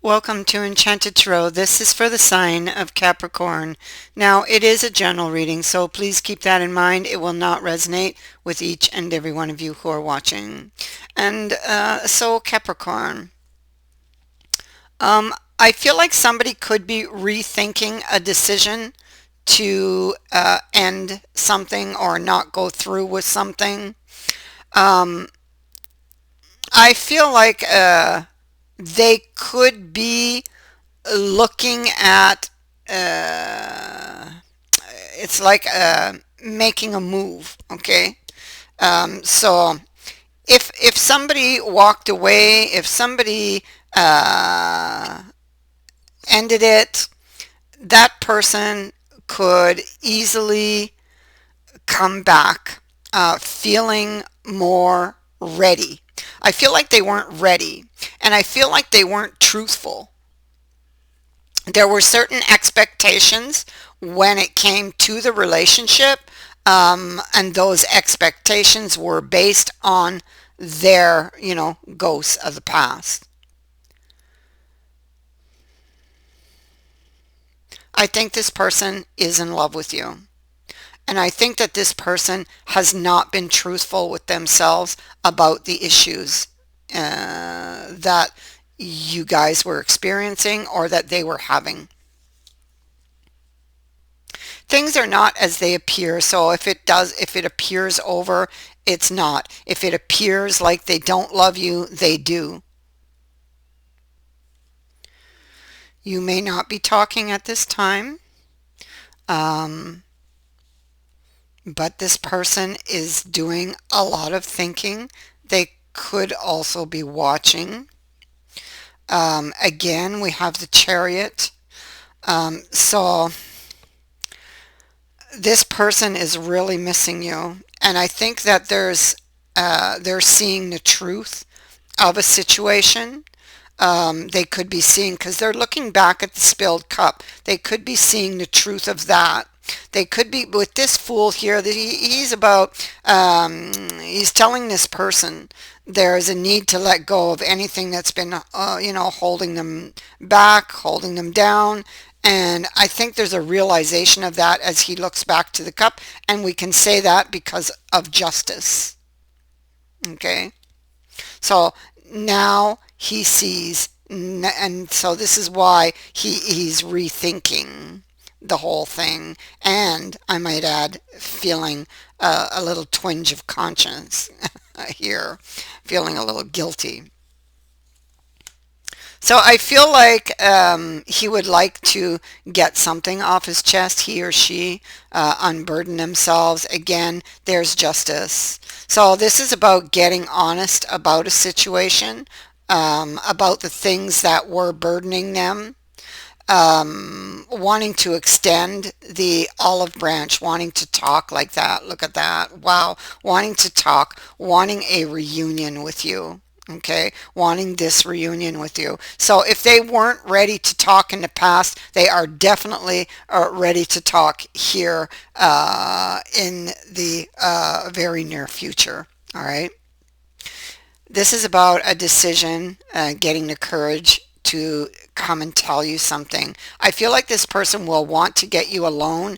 Welcome to Enchanted Tarot. This is for the sign of Capricorn. Now, it is a general reading, so please keep that in mind. It will not resonate with each and every one of you who are watching. And so, Capricorn, I feel like somebody could be rethinking a decision to end something or not go through with something. Um, I feel like they could be looking at it's like making a move. Okay, so if somebody walked away, if somebody uh, ended it, that person could easily come back feeling more ready. I feel like they weren't ready, and I feel like they weren't truthful. There were certain expectations when it came to the relationship, and those expectations were based on their, ghosts of the past. I think this person is in love with you. And I think that this person has not been truthful with themselves about the issues that you guys were experiencing or that they were having. Things are not as they appear. So if it appears over, it's not. If it appears like they don't love you, they do. You may not be talking at this time, um, but this person is doing a lot of thinking. They could also be watching. Again, we have the Chariot. So this person is really missing you, and I think that they're seeing the truth of a situation. They could be seeing, because they're looking back at the spilled cup, they could be seeing the truth of that. They could be with this Fool here that he's telling this person there is a need to let go of anything that's been holding them back, holding them down. And I think there's a realization of that as he looks back to the cup, and we can say that because of justice. Okay, so now he sees, and so this is why he's rethinking the whole thing, and I might add, feeling a little twinge of conscience here, feeling a little guilty. So I feel like he would like to get something off his chest, he or she, unburden themselves. Again, there's justice. So this is about getting honest about a situation, about the things that were burdening them, wanting to extend the olive branch, wanting to talk like that. Look at that. Wow. Wanting to talk, wanting a reunion with you. Okay, wanting this reunion with you. So if they weren't ready to talk in the past, they are definitely ready to talk here in the very near future. All right. This is about a decision, getting the courage to come and tell you something. I feel like this person will want to get you alone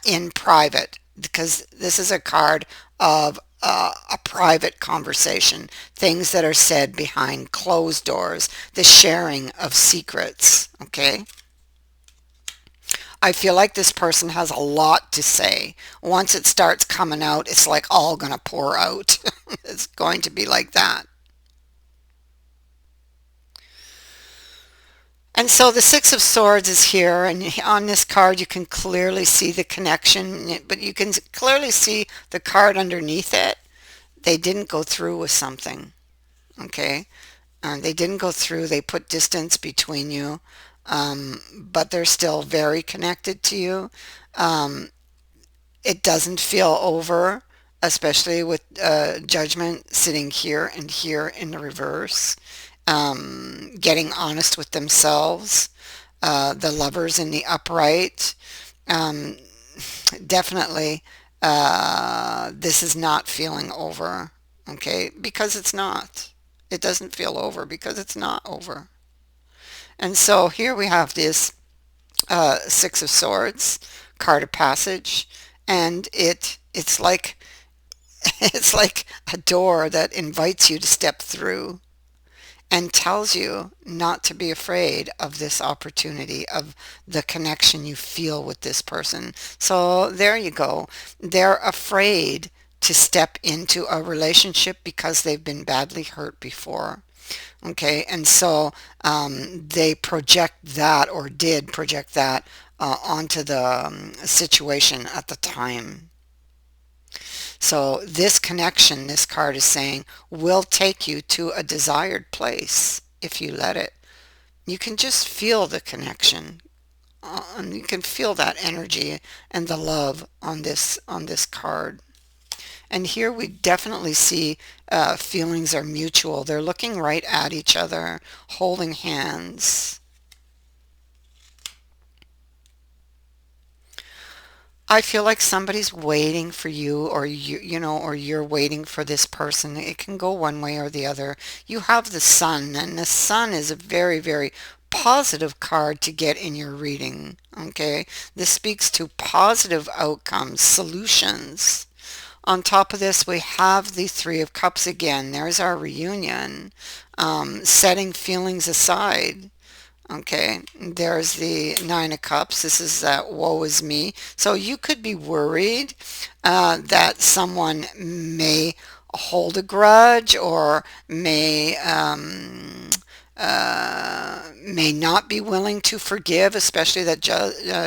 in private, because this is a card of a private conversation, things that are said behind closed doors, the sharing of secrets. Okay. I feel like this person has a lot to say. Once it starts coming out, it's like all gonna pour out. It's going to be like that. And so the Six of Swords is here, and on this card you can clearly see the connection, but you can clearly see the card underneath it. They didn't go through with something, okay? They didn't go through, they put distance between you, but they're still very connected to you. Um, it doesn't feel over, especially with Judgment sitting here and here in the reverse. Getting honest with themselves, the Lovers in the upright. Um, Definitely, this is not feeling over, okay? Because it's not. It doesn't feel over because it's not over. And so here we have this Six of Swords, card of passage, and it's like it's like a door that invites you to step through and tells you not to be afraid of this opportunity, of the connection you feel with this person. So there you go. They're afraid to step into a relationship because they've been badly hurt before. Okay, and so they project that, or did project that, onto the situation at the time. So this connection, this card is saying, will take you to a desired place if you let it. You can just feel the connection. And you can feel that energy and the love on this card. And here we definitely see feelings are mutual. They're looking right at each other, holding hands. I feel like somebody's waiting for you, or or you're waiting for this person. It can go one way or the other. You have the sun, and the sun is a very, very positive card to get in your reading. Okay, this speaks to positive outcomes, solutions. On top of this, we have the Three of Cups again. There's our reunion, setting feelings aside. Okay, there's the Nine of Cups. This is that woe is me. So you could be worried that someone may hold a grudge, or may not be willing to forgive, especially that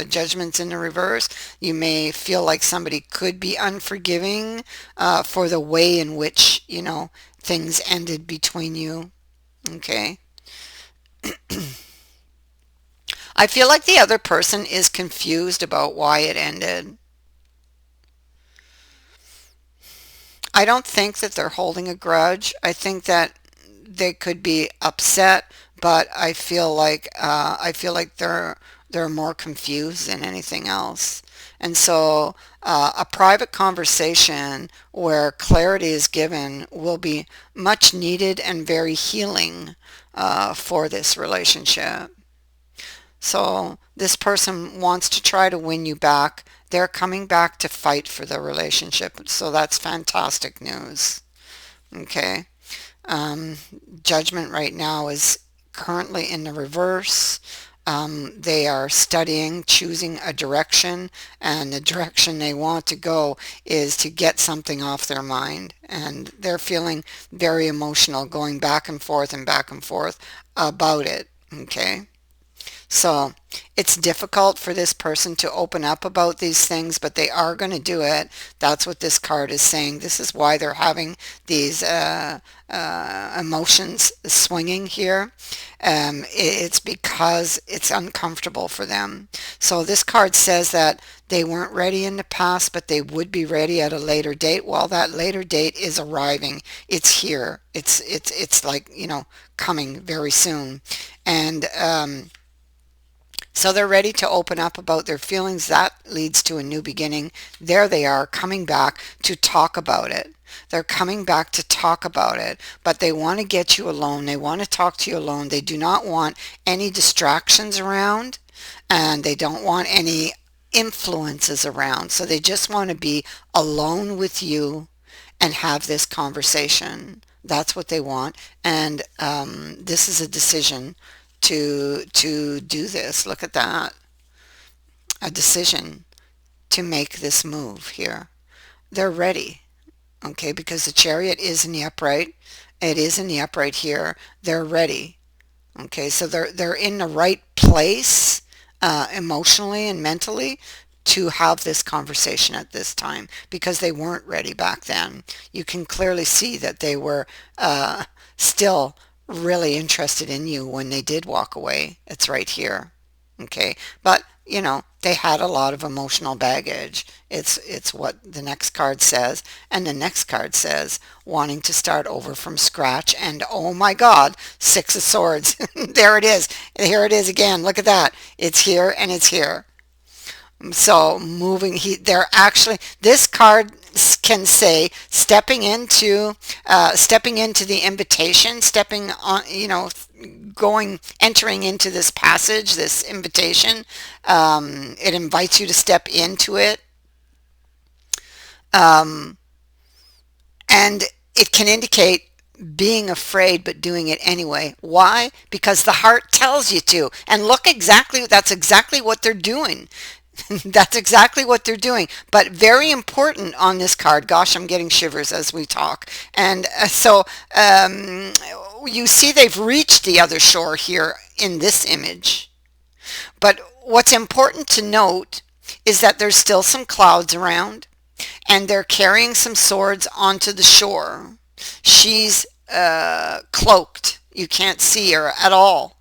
judgment's in the reverse. You may feel like somebody could be unforgiving for the way in which, things ended between you. Okay. I feel like the other person is confused about why it ended. I don't think that they're holding a grudge. I think that they could be upset, but I feel like they're more confused than anything else. And so a private conversation where clarity is given will be much needed and very healing for this relationship. So this person wants to try to win you back. They're coming back to fight for the relationship. So that's fantastic news. Okay. Um, Judgment right now is currently in the reverse. They are studying, choosing a direction, and the direction they want to go is to get something off their mind. And they're feeling very emotional, going back and forth about it. Okay. So it's difficult for this person to open up about these things, but they are going to do it. That's what this card is saying. This is why they're having these emotions swinging here. It's because it's uncomfortable for them. So this card says that they weren't ready in the past, but they would be ready at a later date. Well, that later date is arriving. It's here. It's like, coming very soon. And so they're ready to open up about their feelings. That leads to a new beginning. There they are, coming back to talk about it. They're coming back to talk about it, but they want to get you alone. They want to talk to you alone. They do not want any distractions around, and they don't want any influences around. So they just want to be alone with you and have this conversation. That's what they want. And this is a decision to do this. Look at that. A decision to make this move here. They're ready. Okay, because the Chariot is in the upright. It is in the upright here. They're ready. Okay, so they're in the right place emotionally and mentally to have this conversation at this time, because they weren't ready back then. You can clearly see that they were still really interested in you when they did walk away. It's right here. Okay, but they had a lot of emotional baggage. It's what the next card says, and the next card says wanting to start over from scratch. And oh my God, Six of Swords. There it is. Here it is again. Look at that. It's here and it's here. So moving, they're actually, this card can say stepping into the invitation, stepping on, entering into this passage, this invitation. It invites you to step into it. Um, and it can indicate being afraid but doing it anyway. Why? Because the heart tells you to. And look, that's exactly what they're doing. That's exactly what they're doing. But very important on this card. Gosh, I'm getting shivers as we talk. And you see they've reached the other shore here in this image. But what's important to note is that there's still some clouds around, and they're carrying some swords onto the shore. She's cloaked. You can't see her at all.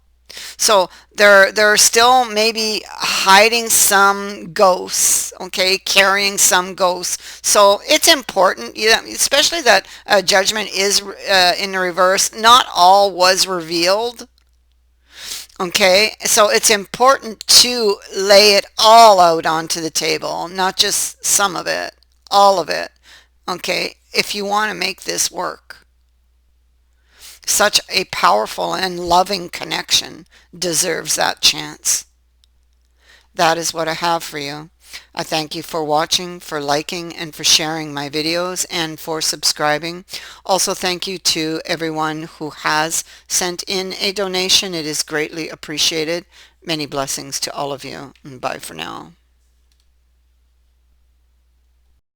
So they're still maybe hiding some ghosts, okay, carrying some ghosts. So it's important, yeah, especially that judgment is in the reverse. Not all was revealed. Okay, so it's important to lay it all out onto the table, not just some of it, all of it. Okay, if you want to make this work. Such a powerful and loving connection deserves that chance. That is what I have for you. I thank you for watching, for liking, and for sharing my videos, and for subscribing. Also, thank you to everyone who has sent in a donation. It is greatly appreciated. Many blessings to all of you. And bye for now.